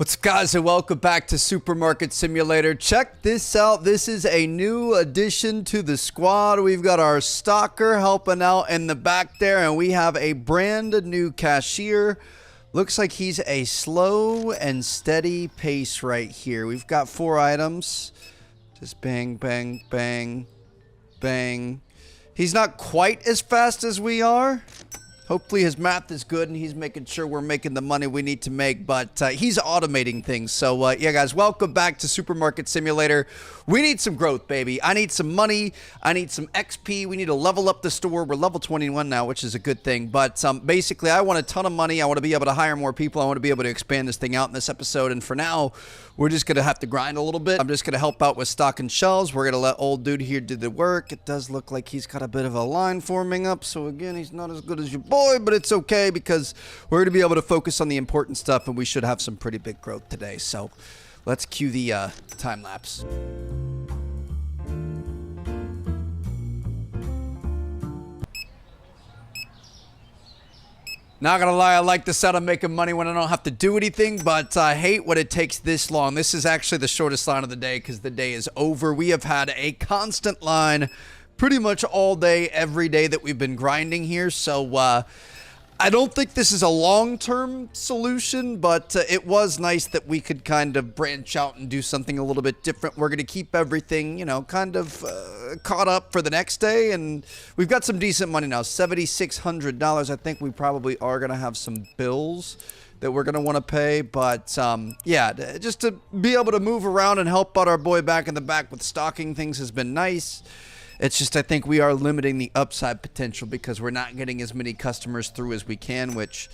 What's up, guys, and welcome back to Supermarket Simulator. Check this out. This is a new addition to the squad. We've got our stalker helping out in the back there, and we have a brand new cashier. Looks like he's a slow and steady pace right here. We've got 4 items. Just bang, bang, bang, bang. He's not quite as fast as we are. Hopefully his math is good and he's making sure we're making the money we need to make, but he's automating things. So, yeah, guys, welcome back to Supermarket Simulator. We need some growth, baby. I need some money. I need some XP. We need to level up the store. We're level 21 now, which is a good thing. But basically, I want a ton of money. I want to be able to hire more people. I want to be able to expand this thing out in this episode. And for now, we're just going to have to grind a little bit. I'm just going to help out with stocking shelves. We're going to let old dude here do the work. It does look like he's got a bit of a line forming up. So, again, he's not as good as your boy, but it's okay because we're going to be able to focus on the important stuff, and we should have some pretty big growth today. So let's cue the time lapse. Not gonna lie, I like the sound of making money when I don't have to do anything, but I hate when it takes this long. This is actually the shortest line of the day because the day is over. We have had a constant line pretty much all day, every day that we've been grinding here. So I don't think this is a long-term solution, but it was nice that we could kind of branch out and do something a little bit different. We're going to keep everything, you know, kind of caught up for the next day, and we've got some decent money now, $7,600. I think we probably are going to have some bills that we're going to want to pay, but yeah, just to be able to move around and help out our boy back in the back with stocking things has been nice. It's just I think we are limiting the upside potential because we're not getting as many customers through as we can, which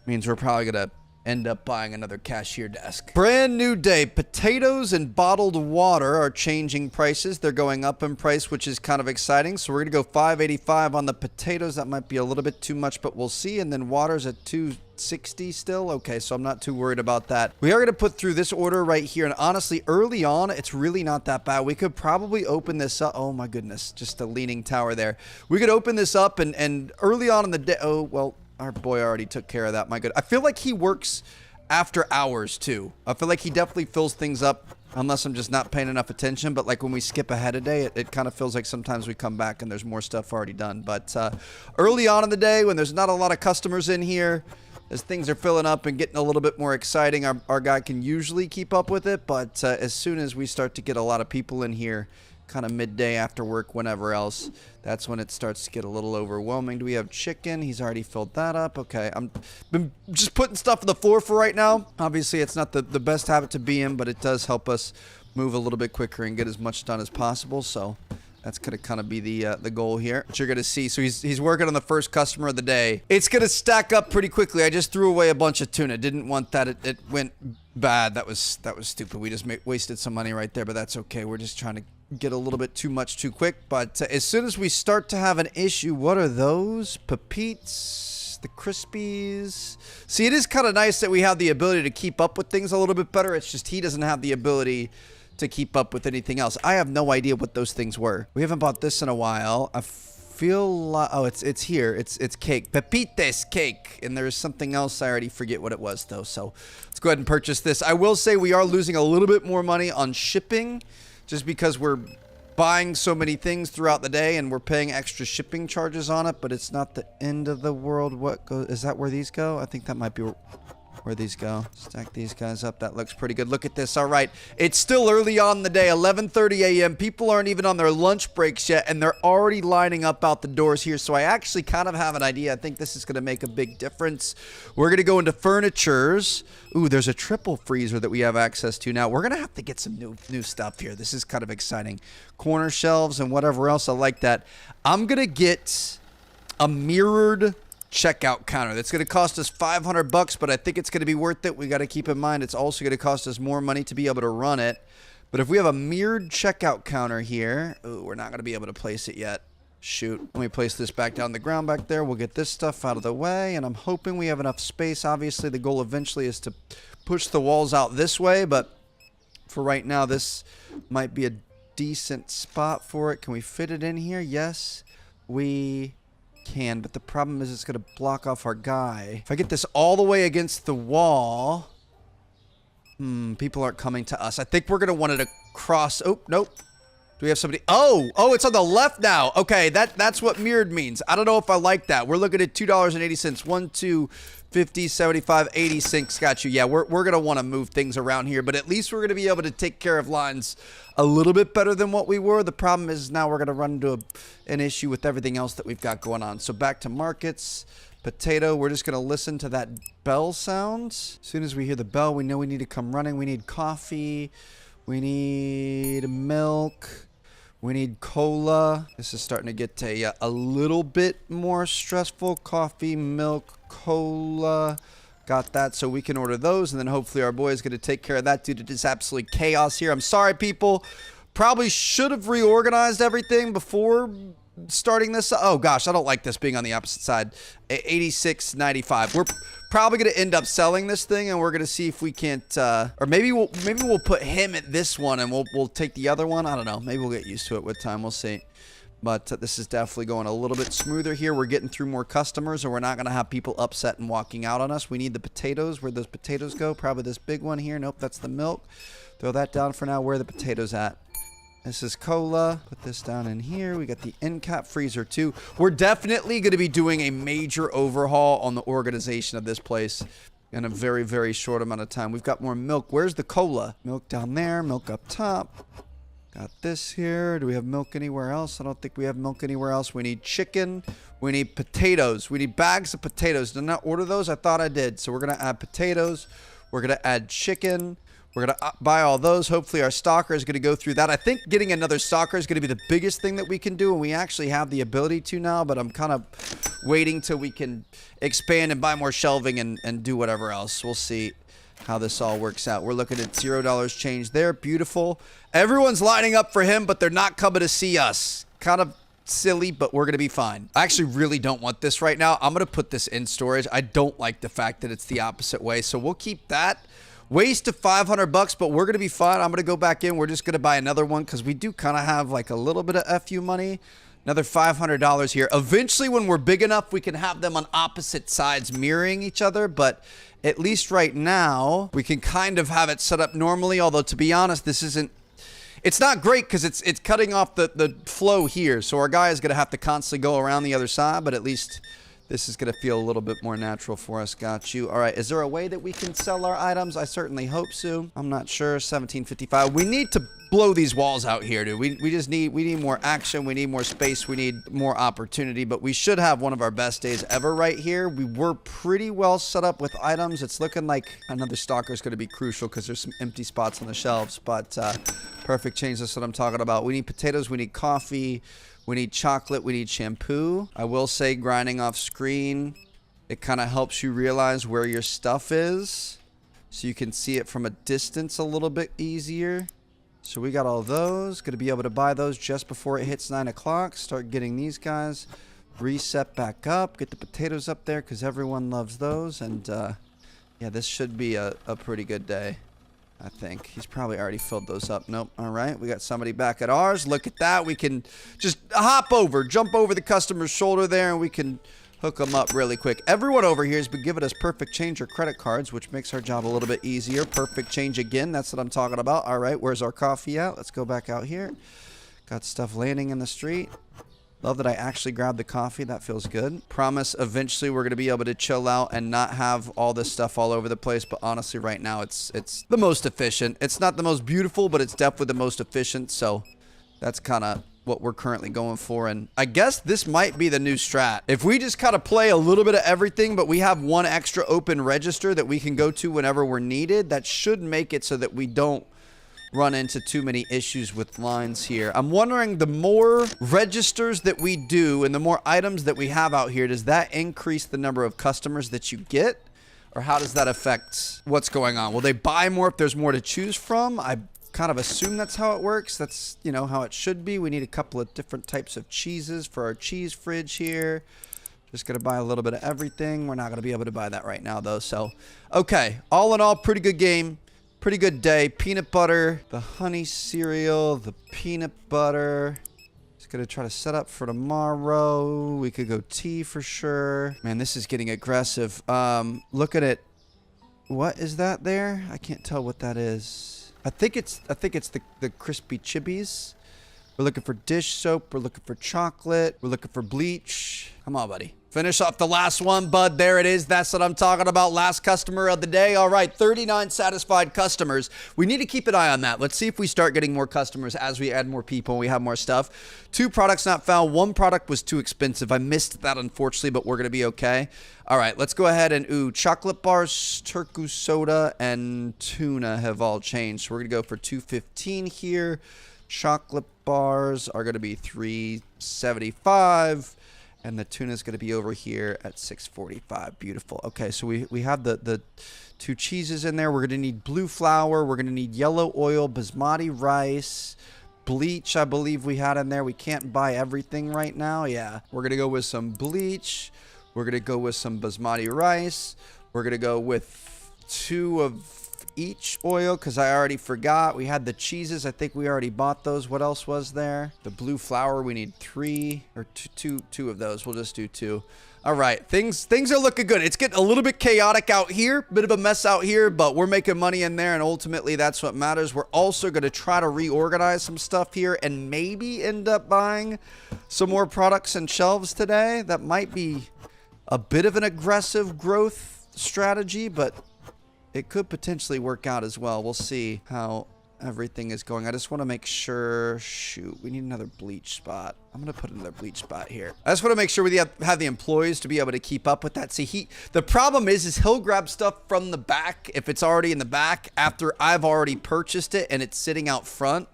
means we're probably going to end up buying another cashier desk. Brand new day. Potatoes and bottled water are changing prices. They're going up in price, which is kind of exciting. So we're going to go $5.85 on the potatoes. That might be a little bit too much, but we'll see. And then water's at $2.60 still. Okay, so I'm not too worried about that. We are going to put through this order right here. And honestly, early on, it's really not that bad. We could probably open this up. Oh my goodness, just a leaning tower there. We could open this up and early on in the day. Oh, well, our boy already took care of that. My good. I feel like he works after hours too. I feel like he definitely fills things up unless I'm just not paying enough attention. But like when we skip ahead a day, it kind of feels like sometimes we come back and there's more stuff already done. But early on in the day when there's not a lot of customers in here, as things are filling up and getting a little bit more exciting, our guy can usually keep up with it. But as soon as we start to get a lot of people in here, kind of midday after work, whenever else, that's when it starts to get a little overwhelming. Do we have chicken? He's already filled that up. Okay, I'm been just putting stuff on the floor for right now. Obviously, it's not the best habit to be in, but it does help us move a little bit quicker and get as much done as possible. So that's going to kind of be the goal here, which you're going to see. So he's working on the first customer of the day. It's going to stack up pretty quickly. I just threw away a bunch of tuna. Didn't want that. It went bad. That was stupid. We just wasted some money right there, but that's okay. We're just trying to get a little bit too much too quick. But as soon as we start to have an issue, what are those? Pepites, the Crispies. See, it is kind of nice that we have the ability to keep up with things a little bit better. It's just he doesn't have the ability to keep up with anything else. I have no idea what those things were. We haven't bought this in a while. I feel like, oh, it's here. It's cake. Pepites cake. And there's something else. I already forget what it was though. So let's go ahead and purchase this. I will say we are losing a little bit more money on shipping just because we're buying so many things throughout the day and we're paying extra shipping charges on it, but it's not the end of the world. What goes? Is that where these go? I think that might be where these go. Stack these guys up. That looks pretty good. Look at this. All right. It's still early on in the day, 11:30 a.m. People aren't even on their lunch breaks yet, and they're already lining up out the doors here. So I actually kind of have an idea. I think this is going to make a big difference. We're going to go into furnitures. Ooh, there's a triple freezer that we have access to now. We're going to have to get some new stuff here. This is kind of exciting. Corner shelves and whatever else. I like that. I'm going to get a mirrored checkout counter. That's going to cost us $500, but I think it's going to be worth it. We got to keep in mind it's also going to cost us more money to be able to run it. But if we have a mirrored checkout counter here, ooh, we're not going to be able to place it yet. Shoot. Let me place this back down the ground back there. We'll get this stuff out of the way, and I'm hoping we have enough space. Obviously, the goal eventually is to push the walls out this way, but for right now, this might be a decent spot for it. Can we fit it in here? Yes, we can, but the problem is it's going to block off our guy. If I get this all the way against the wall, People aren't coming to us. I think we're going to want to cross. Oh, nope. Do we have somebody? Oh, it's on the left now. Okay, that's what mirrored means. I don't know if I like that. We're looking at $2.80. 1, 2, 50, 75, 80 cents. Got you. Yeah, we're going to want to move things around here, but at least we're going to be able to take care of lines a little bit better than what we were. The problem is now we're going to run into an issue with everything else that we've got going on. So back to markets. Potato, we're just going to listen to that bell sound. As soon as we hear the bell, we know we need to come running. We need coffee. We need milk. We need cola. This is starting to get a little bit more stressful. Coffee, milk, cola. Got that, so we can order those, and then hopefully our boy is going to take care of that due to this absolute chaos here. I'm sorry, people. Probably should have reorganized everything before starting this. Oh gosh, I don't like this being on the opposite side. 86.95. We're probably going to end up selling this thing, and we're going to see if we can't or maybe we'll put him at this one and we'll take the other one. I don't know, maybe we'll get used to it with time. We'll see. But this is definitely going a little bit smoother here. We're getting through more customers, and we're not going to have people upset and walking out on us. We need the potatoes. Where'd those potatoes go? Probably this big one here. Nope, that's the milk. Throw that down for now. Where are the potatoes at? This is cola. Put this down in here. We got the end cap freezer too. We're definitely going to be doing a major overhaul on the organization of this place in a very, very short amount of time. We've got more milk. Where's the cola? Milk down there. Milk up top. Got this here. Do we have milk anywhere else? I don't think we have milk anywhere else. We need chicken. We need potatoes. We need bags of potatoes. Did I not order those? I thought I did. So we're going to add potatoes. We're going to add chicken. We're going to buy all those. Hopefully our stocker is going to go through that. I think getting another stocker is going to be the biggest thing that we can do, and we actually have the ability to now, but I'm kind of waiting till we can expand and buy more shelving and do whatever else. We'll see how this all works out. We're looking at $0 change there. Beautiful. Everyone's lining up for him, but they're not coming to see us. Kind of silly, but we're going to be fine. I actually really don't want this right now. I'm going to put this in storage. I don't like the fact that it's the opposite way, so we'll keep that. Waste of $500, but we're going to be fine. I'm going to go back in. We're just going to buy another one because we do kind of have like a little bit of FU money. Another $500 here. Eventually, when we're big enough, we can have them on opposite sides mirroring each other, but at least right now, we can kind of have it set up normally, although to be honest, this isn't... It's not great because it's cutting off the flow here, so our guy is going to have to constantly go around the other side, but at least... This is going to feel a little bit more natural for us. Got you. All right. Is there a way that we can sell our items? I certainly hope so. I'm not sure. 1755. We need to blow these walls out here, dude. We need more action. We need more space. We need more opportunity. But we should have one of our best days ever right here. We were pretty well set up with items. It's looking like another stalker is going to be crucial because there's some empty spots on the shelves. But perfect change. That's what I'm talking about. We need potatoes. We need coffee. We need chocolate. We need shampoo. I will say grinding off screen, it kind of helps you realize where your stuff is. So you can see it from a distance a little bit easier. So we got all those. Going to be able to buy those just before it hits 9 o'clock. Start getting these guys. Reset back up. Get the potatoes up there because everyone loves those. And yeah, this should be a pretty good day. I think he's probably already filled those up. Nope. All right. We got somebody back at ours. Look at that. We can just jump over the customer's shoulder there, and we can hook them up really quick. Everyone over here has been giving us perfect change or credit cards, which makes our job a little bit easier. Perfect change again. That's what I'm talking about. All right. Where's our coffee at? Let's go back out here. Got stuff landing in the street. Love that I actually grabbed the coffee. That feels good. Promise eventually we're going to be able to chill out and not have all this stuff all over the place. But honestly, right now, it's the most efficient. It's not the most beautiful, but it's definitely the most efficient. So that's kind of what we're currently going for. And I guess this might be the new strat. If we just kind of play a little bit of everything, but we have one extra open register that we can go to whenever we're needed, that should make it so that we don't run into too many issues with lines here. I'm wondering, the more registers that we do and the more items that we have out here, does that increase the number of customers that you get? Or how does that affect what's going on? Will they buy more if there's more to choose from? I kind of assume that's how it works. That's, you know, how it should be. We need a couple of different types of cheeses for our cheese fridge here. Just going to buy a little bit of everything. We're not going to be able to buy that right now, though. So, okay. All in all, pretty good game. Pretty good day. Peanut butter, the honey cereal, the peanut butter. Just going to try to set up for tomorrow. We could go tea for sure. Man, this is getting aggressive. Look at it. What is that there? I can't tell what that is. I think it's the crispy chibis. We're looking for dish soap. We're looking for chocolate. We're looking for bleach. Come on, buddy. Finish off the last one, bud. There it is. That's what I'm talking about. Last customer of the day. All right, 39 satisfied customers. We need to keep an eye on that. Let's see if we start getting more customers as we add more people and we have more stuff. 2 products not found. 1 product was too expensive. I missed that, unfortunately, but we're going to be okay. All right, let's go ahead and, chocolate bars, turku soda, and tuna have all changed. So we're going to go for 215 here. Chocolate bars are going to be $3.75. And the tuna is going to be over here at $6.45. Beautiful. Okay, so we have the 2 cheeses in there. We're going to need blue flour. We're going to need yellow oil, basmati rice, bleach, I believe we had in there. We can't buy everything right now. Yeah, we're going to go with some bleach. We're going to go with some basmati rice. We're going to go with 2 of each oil because I already forgot. We had the cheeses. I think we already bought those. What else was there? The blue flour. We need 3 or 2 of those. We'll just do 2. All right. Things are looking good. It's getting a little bit chaotic out here. Bit of a mess out here, but we're making money in there, and ultimately that's what matters. We're also going to try to reorganize some stuff here and maybe end up buying some more products and shelves today. That might be a bit of an aggressive growth strategy, but it could potentially work out as well. We'll see how everything is going. I just want to make sure. Shoot, we need another bleach spot. I'm going to put another bleach spot here. I just want to make sure we have the employees to be able to keep up with that. See, the problem is he'll grab stuff from the back if it's already in the back after I've already purchased it and it's sitting out front.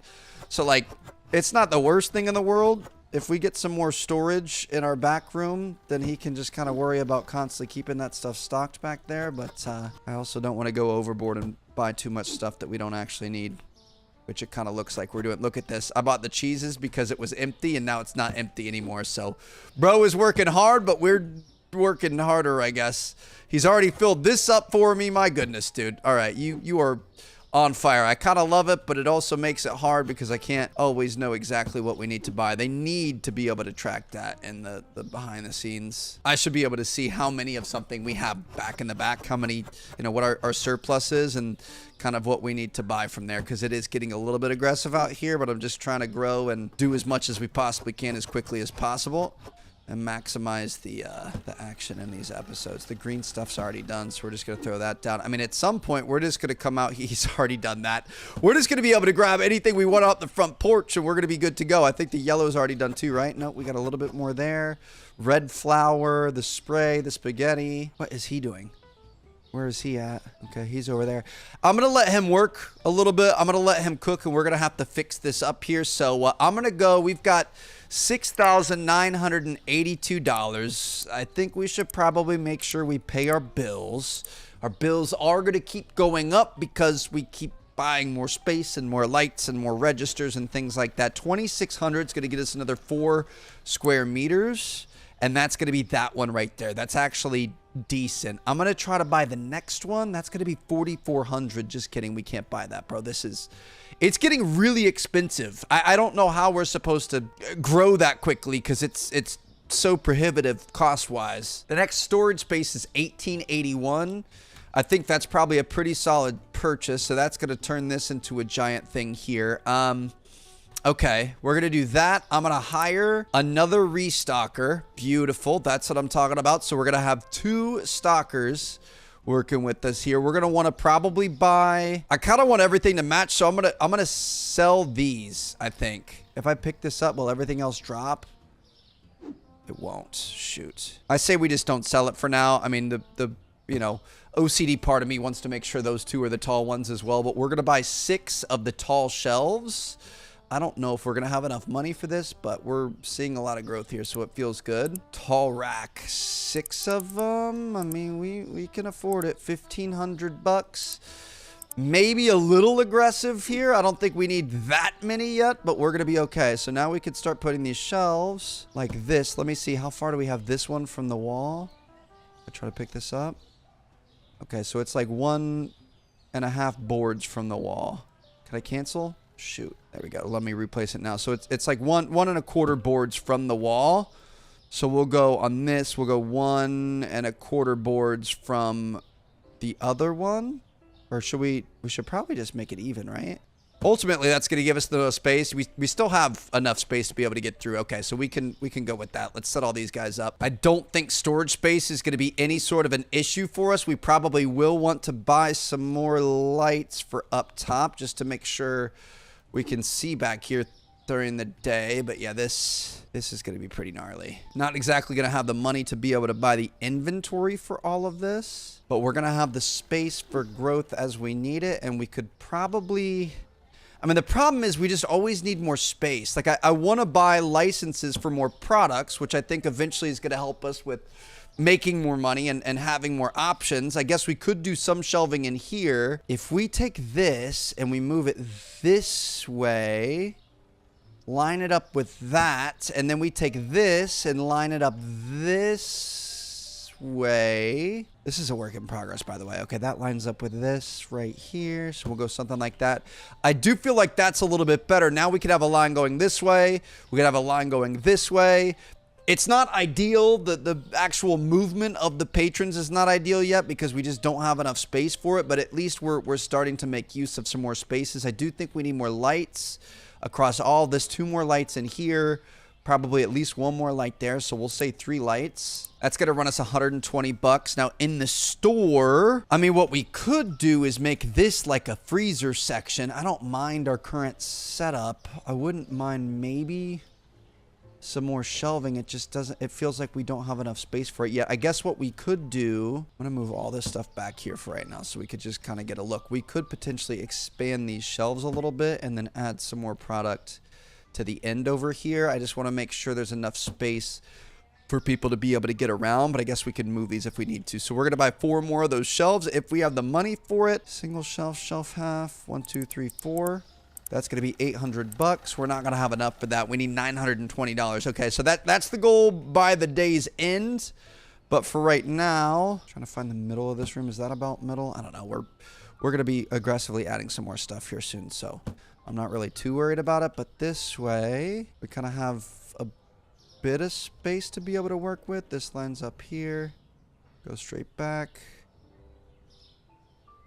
So, like, it's not the worst thing in the world. If we get some more storage in our back room, then he can just kind of worry about constantly keeping that stuff stocked back there. But I also don't want to go overboard and buy too much stuff that we don't actually need, which it kind of looks like we're doing. Look at this. I bought the cheeses because it was empty, and now it's not empty anymore. So bro is working hard, but we're working harder, I guess. He's already filled this up for me. My goodness, dude. All right, you are on fire. I kind of love it, but it also makes it hard because I can't always know exactly what we need to buy. They need to be able to track that in the behind the scenes. I should be able to see how many of something we have back in the back, how many, what our surplus is, and kind of what we need to buy from there, because it is getting a little bit aggressive out here, but I'm just trying to grow and do as much as we possibly can as quickly as possible and maximize the action in these episodes. The green stuff's already done, so we're just going to throw that down. I mean, at some point, we're just going to come out. He's already done that. We're just going to be able to grab anything we want out the front porch, and we're going to be good to go. I think the yellow's already done too, right? No, we got a little bit more there. Red flour, the spray, the spaghetti. What is he doing? Where is he at? Okay, he's over there. I'm going to let him work a little bit. I'm going to let him cook, and we're going to have to fix this up here. So I'm going to go. We've got $6,982. I think we should probably make sure we pay our bills. Our bills are going to keep going up because we keep buying more space and more lights and more registers and things like that. 2,600 is going to get us another 4 square meters. And that's going to be that one right there. That's actually decent. I'm going to try to buy the next one. That's going to be 4,400. Just kidding. We can't buy that, bro. It's getting really expensive. I don't know how we're supposed to grow that quickly because it's so prohibitive cost-wise. The next storage space is 1,881. I think that's probably a pretty solid purchase. So that's going to turn this into a giant thing here. Okay, we're going to do that. I'm going to hire another restocker. Beautiful. That's what I'm talking about. So we're going to have 2 stockers working with us here. We're going to want to probably buy... I kind of want everything to match, so I'm going to sell these, I think. If I pick this up, will everything else drop? It won't. Shoot. I say we just don't sell it for now. I mean, the OCD part of me wants to make sure those 2 are the tall ones as well, but we're going to buy 6 of the tall shelves. I don't know if we're going to have enough money for this, but we're seeing a lot of growth here, so it feels good. Tall rack, 6 of them. I mean, we can afford it. $1,500. Maybe a little aggressive here. I don't think we need that many yet, but we're going to be okay. So now we can start putting these shelves like this. Let me see. How far do we have this one from the wall? I try to pick this up. Okay, so it's like 1.5 boards from the wall. Can I cancel? Shoot, there we go. Let me replace it now. So it's like 1.25 boards from the wall. So we'll go on this. We'll go 1.25 boards from the other one? Or should we should probably just make it even, right? Ultimately, that's going to give us the space. We still have enough space to be able to get through. Okay, so we can go with that. Let's set all these guys up. I don't think storage space is going to be any sort of an issue for us. We probably will want to buy some more lights for up top just to make sure we can see back here during the day. But yeah, this is going to be pretty gnarly. Not exactly going to have the money to be able to buy the inventory for all of this, but we're going to have the space for growth as we need it, and we could probably... I mean, the problem is we just always need more space. Like, I want to buy licenses for more products, which I think eventually is going to help us with making more money and having more options. I guess we could do some shelving in here. If we take this and we move it this way, line it up with that, and then we take this and line it up this way. This is a work in progress, by the way. Okay, that lines up with this right here. So we'll go something like that. I do feel like that's a little bit better. Now we could have a line going this way. We could have a line going this way. It's not ideal. The actual movement of the patrons is not ideal yet because we just don't have enough space for it. But at least we're starting to make use of some more spaces. I do think we need more lights across all this. 2 more lights in here. Probably at least 1 more light there. So we'll say 3 lights. That's going to run us $120. Now in the store, I mean, what we could do is make this like a freezer section. I don't mind our current setup. I wouldn't mind maybe some more shelving. It just doesn't, it feels like we don't have enough space for it yet. I guess what we could do, I'm going to move all this stuff back here for right now so we could just kind of get a look. We could potentially expand these shelves a little bit and then add some more product to the end over here. I just want to make sure there's enough space for people to be able to get around, but I guess we could move these if we need to. So we're going to buy 4 more of those shelves if we have the money for it. Single shelf, shelf half, 1, 2, 3, 4. That's going to be $800. We're not going to have enough for that. We need $920. Okay, so that's the goal by the day's end. But for right now, trying to find the middle of this room. Is that about middle? I don't know. We're going to be aggressively adding some more stuff here soon, so I'm not really too worried about it. But this way, we kind of have a bit of space to be able to work with. This lines up here. Go straight back.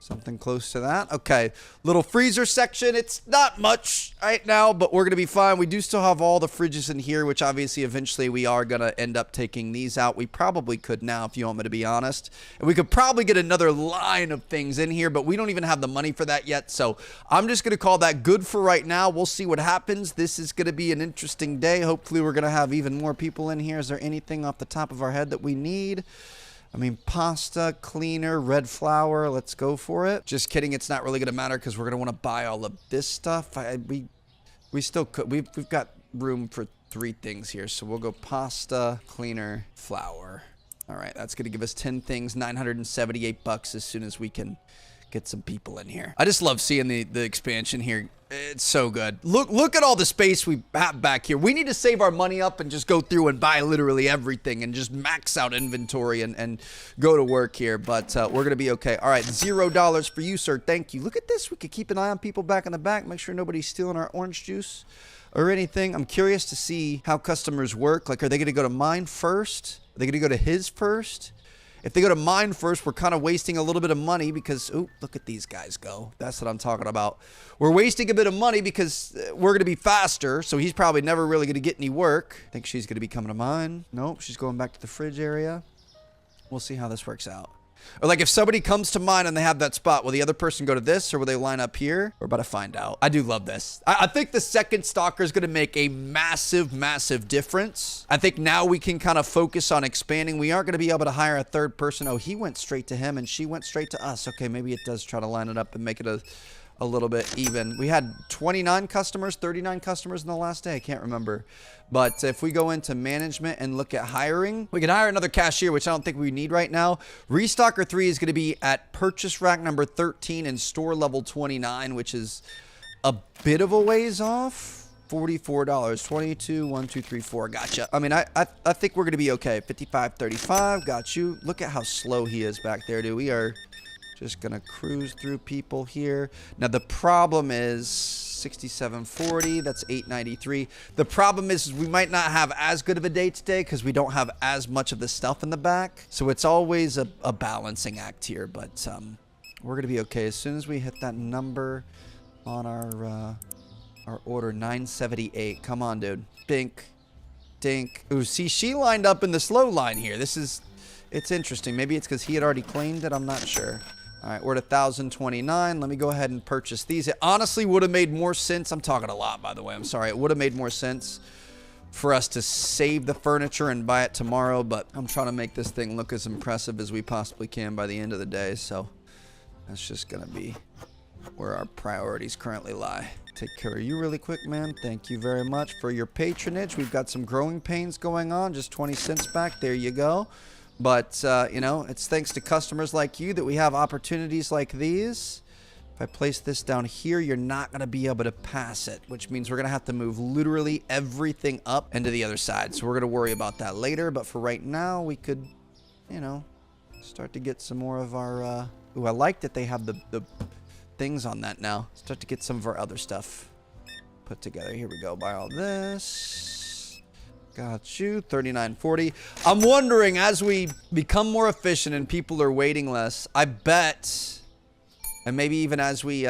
Something close to that. Okay, little freezer section. It's not much right now, but we're going to be fine. We do still have all the fridges in here, which obviously eventually we are going to end up taking these out. We probably could now, if you want me to be honest. And we could probably get another line of things in here, but we don't even have the money for that yet. So I'm just going to call that good for right now. We'll see what happens. This is going to be an interesting day. Hopefully we're going to have even more people in here. Is there anything off the top of our head that we need? I mean, pasta, cleaner, red flour. Let's go for it. Just kidding. It's not really going to matter because we're going to want to buy all of this stuff. We still could. We've got room for 3 things here. So we'll go pasta, cleaner, flour. All right. That's going to give us 10 things, $978 as soon as we can get some people in here. I just love seeing the expansion here. It's so good. Look at all the space we have back here. We need to save our money up and just go through and buy literally everything and just max out inventory and go to work here. But we're going to be okay. All right, $0 for you, sir. Thank you. Look at this. We could keep an eye on people back in the back. Make sure nobody's stealing our orange juice or anything. I'm curious to see how customers work. Like, are they going to go to mine first? Are they going to go to his first? If they go to mine first, we're kind of wasting a little bit of money because, oh, look at these guys go. That's what I'm talking about. We're wasting a bit of money because we're going to be faster, so he's probably never really going to get any work. I think she's going to be coming to mine. Nope, she's going back to the fridge area. We'll see how this works out. Or like if somebody comes to mine and they have that spot, will the other person go to this or will they line up here? We're about to find out. I do love this. I think the second stalker is going to make a massive, massive difference. I think now we can kind of focus on expanding. We aren't going to be able to hire a 3rd person. Oh, he went straight to him and she went straight to us. Okay, maybe it does try to line it up and make it a little bit even. We had 29 customers, 39 customers in the last day. I can't remember. But if we go into management and look at hiring, we can hire another cashier, which I don't think we need right now. Restocker 3 is going to be at purchase rack number 13 and store level 29, which is a bit of a ways off. $44. 22, 1, 2, 3, 4. Gotcha. I mean, I think we're going to be okay. 55, 35. Got you. Look at how slow he is back there, dude. We are just going to cruise through people here. Now, the problem is 67.40. That's 8.93. The problem is we might not have as good of a day today because we don't have as much of the stuff in the back. So it's always a balancing act here, but we're gonna be okay. As soon as we hit that number on our order, 978. Come on, dude. Dink, dink. Ooh, see, she lined up in the slow line here. It's interesting. Maybe it's because he had already claimed it. I'm not sure. All right, we're at 1,029. Let me go ahead and purchase these. It honestly would have made more sense. I'm talking a lot, by the way. I'm sorry. It would have made more sense for us to save the furniture and buy it tomorrow, but I'm trying to make this thing look as impressive as we possibly can by the end of the day, so that's just going to be where our priorities currently lie. Take care of you really quick, man. Thank you very much for your patronage. We've got some growing pains going on. Just 20 cents back. There you go. But, you know, it's thanks to customers like you that we have opportunities like these. If I place this down here, you're not going to be able to pass it, which means we're going to have to move literally everything up into the other side. So we're going to worry about that later. But for right now, we could, you know, start to get some more of our... Ooh, I like that they have the things on that now. Start to get some of our other stuff put together. Here we go. Buy all this. Got you. 39.40. I'm wondering, as we become more efficient and people are waiting less, I bet, and maybe even as we,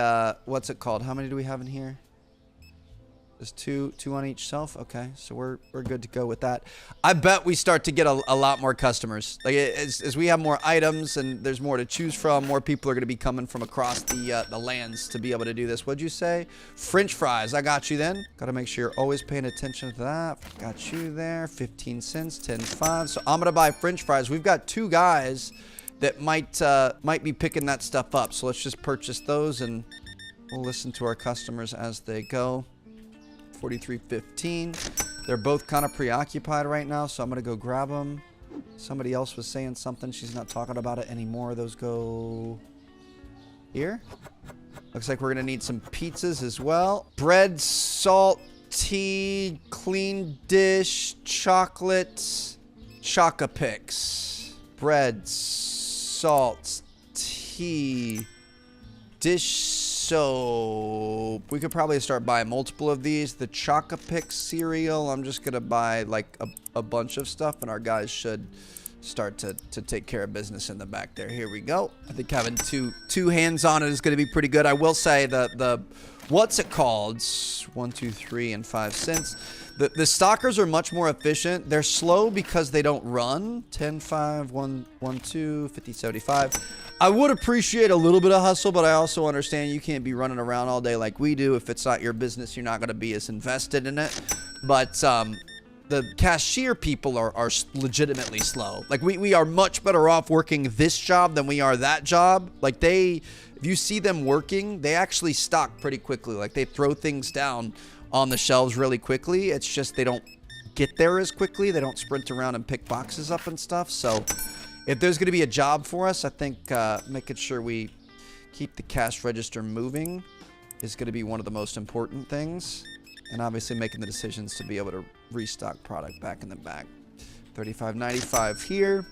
what's it called? How many do we have in here? There's two on each shelf. Okay, so we're good to go with that. I bet we start to get a lot more customers. Like as we have more items and there's more to choose from, more people are going to be coming from across the lands to be able to do this. What'd you say? French fries. I got you then. Got to make sure you're always paying attention to that. Got you there. 15 cents. 10.5. So I'm gonna buy French fries. We've got two guys that might be picking that stuff up. So let's just purchase those and we'll listen to our customers as they go. 43.15. They're both kind of preoccupied right now, so I'm gonna go grab them. Somebody else was saying something. She's not talking about it anymore. Those go here. Looks like we're gonna need some pizzas as well. Bread, salt, tea, clean dish, chocolate, Choco-Pix. Bread, salt, tea, dish soap. We could probably start buying multiple of these. The Choco-Pix cereal, I'm just gonna buy like a bunch of stuff, and our guys should start to take care of business in the back there. Here we go. I think having two hands on it is gonna be pretty good. I will say the what's it called? 1, 2, 3, and 5 cents. The stockers are much more efficient. They're slow because they don't run. 10, 5, 1, 1, 2, 50, 75. I would appreciate a little bit of hustle, but I also understand you can't be running around all day like we do. If it's not your business, you're not going to be as invested in it. But the cashier people are legitimately slow. Like we are much better off working this job than we are that job. Like if you see them working, they actually stock pretty quickly. Like they throw things down on the shelves really quickly. It's just they don't get there as quickly. They don't sprint around and pick boxes up and stuff. So if there's going to be a job for us, I think making sure we keep the cash register moving is going to be one of the most important things. And obviously making the decisions to be able to restock product back in the back. 35.95 here.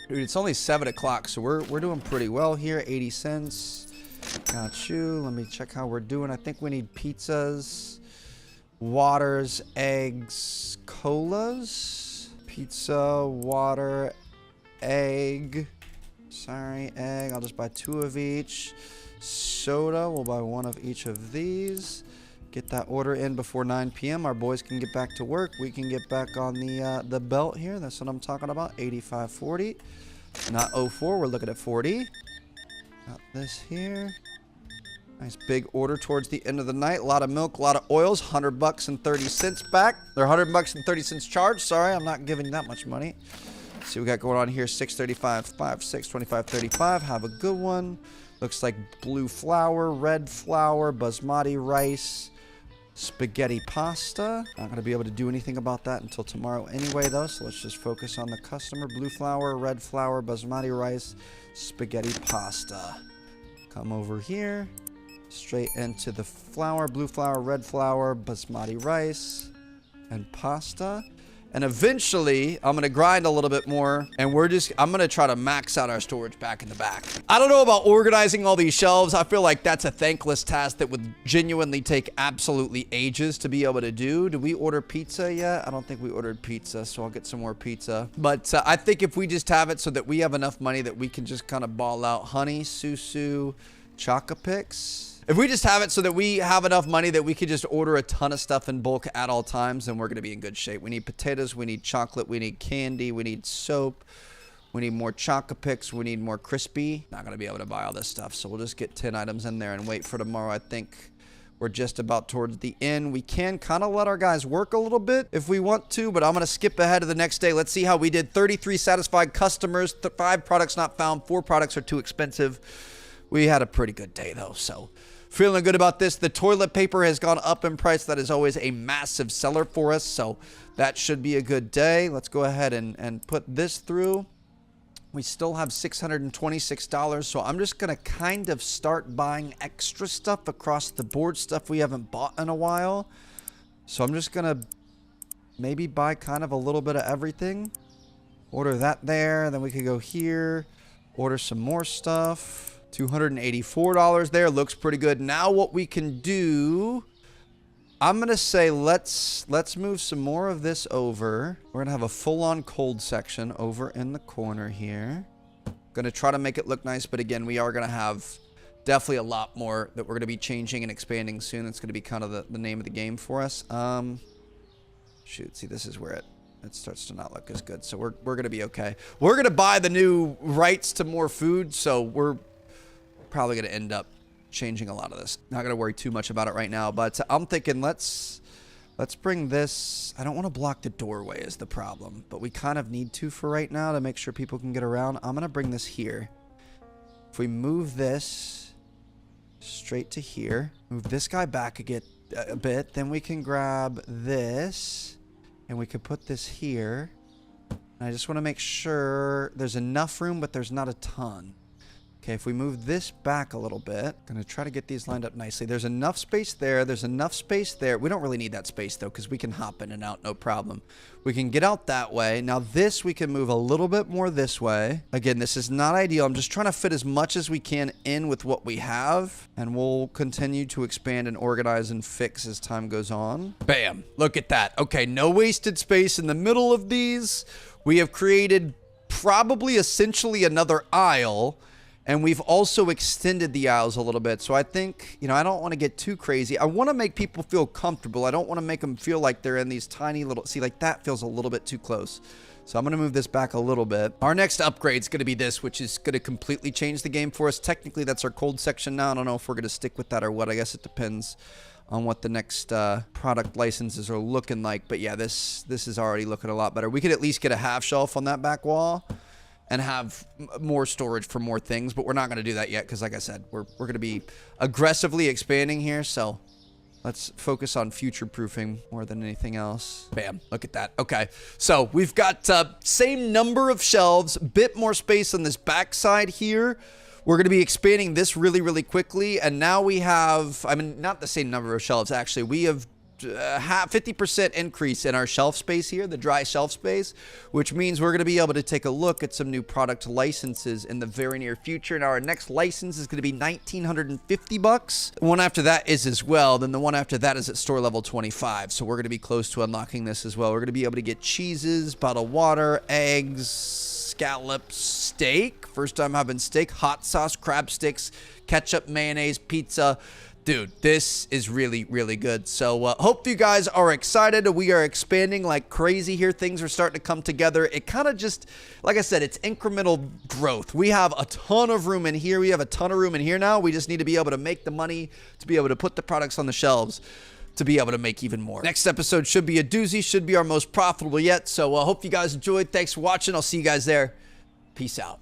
Dude, it's only 7 o'clock, so we're doing pretty well here. 80 cents. Got you. Let me check how we're doing. I think we need pizzas, waters, eggs, colas. Pizza, water, egg. Sorry, egg. I'll just buy 2 of each. Soda. We'll buy 1 of each of these. Get that order in before 9 p.m. Our boys can get back to work. We can get back on the belt here. That's what I'm talking about. 85.40. Not 04. We're looking at 40. Got this here. Nice big order towards the end of the night. A lot of milk, a lot of oils. $100 and 30 cents back. They're $100 and 30 cents charged. Sorry, I'm not giving that much money. Let's see what we got going on here. 6.35, 5, 6, 25.35. Have a good one. Looks like blue flour, red flour, basmati rice, spaghetti pasta. Not going to be able to do anything about that until tomorrow anyway, though. So let's just focus on the customer. Blue flour, red flour, basmati rice, spaghetti pasta. Come over here. Straight into the flour, blue flour, red flour, basmati rice, and pasta. And eventually, I'm going to grind a little bit more. And I'm going to try to max out our storage back in the back. I don't know about organizing all these shelves. I feel like that's a thankless task that would genuinely take absolutely ages to be able to do. Did we order pizza yet? I don't think we ordered pizza, so I'll get some more pizza. But I think if we just have it so that we have enough money that we can just kind of ball out honey, susu, Chocopix. If we just have it so that we have enough money that we could just order a ton of stuff in bulk at all times, then we're going to be in good shape. We need potatoes, we need chocolate, we need candy, we need soap, we need more Chocopix, we need more crispy. Not going to be able to buy all this stuff, so we'll just get 10 items in there and wait for tomorrow. I think we're just about towards the end. We can kind of let our guys work a little bit if we want to, but I'm going to skip ahead to the next day. Let's see how we did. 33 satisfied customers, 5 products not found, 4 products are too expensive. We had a pretty good day though, so feeling good about this. The toilet paper has gone up in price. That is always a massive seller for us, so that should be a good day. Let's go ahead and put this through. We still have $626, so I'm just going to kind of start buying extra stuff across the board, stuff we haven't bought in a while. So I'm just going to maybe buy kind of a little bit of everything. Order that there, then we could go here, order some more stuff. $284 there. Looks pretty good. Now what we can do, I'm going to say let's move some more of this over. We're going to have a full-on cold section over in the corner here. Going to try to make it look nice, but again, we are going to have definitely a lot more that we're going to be changing and expanding soon. It's going to be kind of the name of the game for us. Shoot, see, this is where it starts to not look as good. So we're going to be okay. We're going to buy the new rights to more food, so we're probably going to end up changing a lot of this. Not going to worry too much about it right now, but I'm thinking let's bring this. I don't want to block the doorway is the problem, but we kind of need to for right now to make sure people can get around. I'm going to bring this here. If we move this straight to here, move this guy back a bit, then we can grab this and we could put this here. And I just want to make sure there's enough room, but there's not a ton. Okay, if we move this back a little bit, gonna try to get these lined up nicely. There's enough space there. There's enough space there. We don't really need that space though, because we can hop in and out, no problem. We can get out that way. Now this, we can move a little bit more this way. Again, this is not ideal. I'm just trying to fit as much as we can in with what we have, and we'll continue to expand and organize and fix as time goes on. Bam, look at that. Okay, no wasted space in the middle of these. We have created probably essentially another aisle. And we've also extended the aisles a little bit. So I think, you know, I don't want to get too crazy. I want to make people feel comfortable. I don't want to make them feel like they're in these tiny little... See, like that feels a little bit too close. So I'm going to move this back a little bit. Our next upgrade is going to be this, which is going to completely change the game for us. Technically, that's our cold section now. I don't know if we're going to stick with that or what. I guess it depends on what the next product licenses are looking like. But yeah, this is already looking a lot better. We could at least get a half shelf on that back wall and have more storage for more things, but we're not going to do that yet because, like I said, we're going to be aggressively expanding here, so let's focus on future-proofing more than anything else. Bam, look at that. Okay, so we've got same number of shelves, bit more space on this backside here. We're going to be expanding this really, really quickly, and now we have, I mean, not the same number of shelves, actually. We have 50% increase in our shelf space here, the dry shelf space, which means we're going to be able to take a look at some new product licenses in the very near future. Now, our next license is going to be $1,950. The one after that is as well. Then the one after that is at store level 25. So we're going to be close to unlocking this as well. We're going to be able to get cheeses, bottled water, eggs, scallops, steak. First time having steak, hot sauce, crab sticks, ketchup, mayonnaise, pizza. Dude, this is really, really good. So hope you guys are excited. We are expanding like crazy here. Things are starting to come together. It kind of just, like I said, it's incremental growth. We have a ton of room in here. We have a ton of room in here now. We just need to be able to make the money to be able to put the products on the shelves to be able to make even more. Next episode should be a doozy, should be our most profitable yet. So hope you guys enjoyed. Thanks for watching. I'll see you guys there. Peace out.